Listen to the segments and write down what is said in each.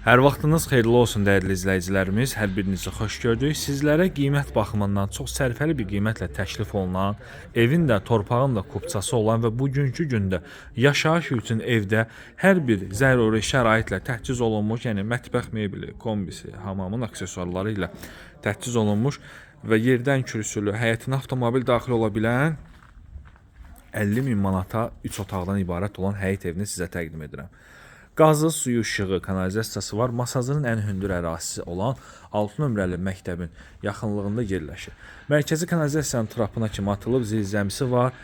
Hər vaxtınız xeyirli olsun dəyərli izləyicilərimiz. Hər birinizi xoş gördük. Sizlərə qiymət baxımından çox sərfəli bir qiymətlə təklif olunan, evin də, torpağın da kupçası olan və bugünkü gündə yaşayış üçün evdə hər bir zəruri şəraitlə təchiz olunmuş, yəni mətbəx mebeli, kombisi, hamamın aksesuarları ilə təchiz olunmuş və yerdən kürsülü, həyətinə avtomobil daxil ola bilən 50.000 manata 3 otaqdan ibarət olan həyət evini sizə təqdim edirəm. Qazı, suyu, işığı, kanalizasiyası var. Masazının ən hündür ərazisi olan 6 nömrəli məktəbin yaxınlığında yerləşir. Mərkəzi kanalizasiyanın trapına kimi atılıb, zirzəmisi var.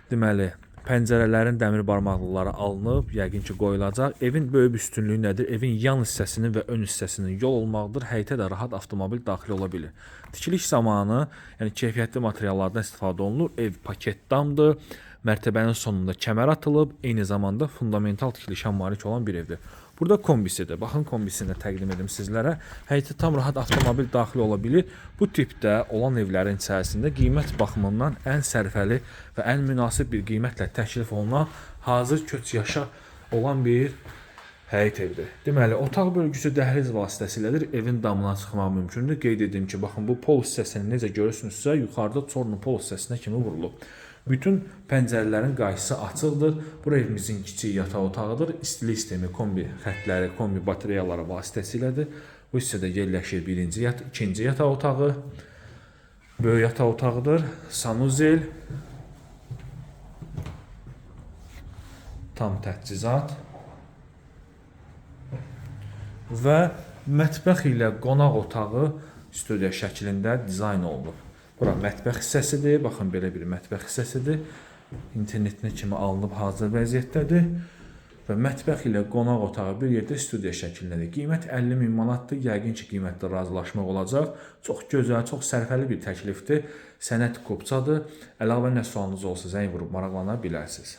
Deməli, pəncərələrin dəmir barmaqlıqları alınıb, yəqin ki qoyulacaq. Evin böyük üstünlüyü nədir? Evin yan hissəsinin və ön hissəsinin yol olmaqdır. Həyətə də rahat avtomobil daxil ola bilir. Tikiliş zamanı, yəni keyfiyyətli materiallardan istifadə olunur. Ev paket damdır. Mərtəbənin sonunda kəmər atılıb, eyni zamanda fundamental tikilişə malik olan bir evdir. Burada kombisidir. Baxın, kombisini də təqdim edim sizlərə. Həyətə tam rahat avtomobil daxil ola bilir. Bu tipdə olan evlərin içərisində qiymət baxımından ən sərfəli və ən münasib bir qiymətlə təklif olunan, hazır köç yaşa olan bir həyət evdir. Deməli, otaq bölgüsü dəhliz vasitəsilədir. Evin damına çıxmaq mümkündür. Qeyd edim ki, baxın, bu pol hissəsini necə görürsünüzsə, yuxarıda çorlu pol hissəsinə kimi vurulub. Bütün pəncərələrin qayısı açıqdır. Bura evimizin kiçik yataq otağıdır. İstilik sistemi, kombi xətləri, kombi batareyaları vasitəsilədir. Bu hissədə yerləşir ikinci yataq otağı, böyük yataq otağıdır. Sanuzel, tam təchizat və mətbəx ilə qonaq otağı studiya şəklində dizayn olunub. Bura mətbəx hissəsidir. Baxın, belə bir mətbəx hissəsidir. İnternetinə kimi alınıb hazır vəziyyətdədir. Və mətbəx ilə qonaq otağı bir yerdə studiya şəklindədir. Qiymət 50.000 manatdır. Yəqin ki, qiymətdə razılaşmaq olacaq. Çox gözəl, çox sərfəli bir təklifdir. Sənət kupçadır. Əlavə nə sualınız olsa zəng vurub maraqlana bilərsiniz.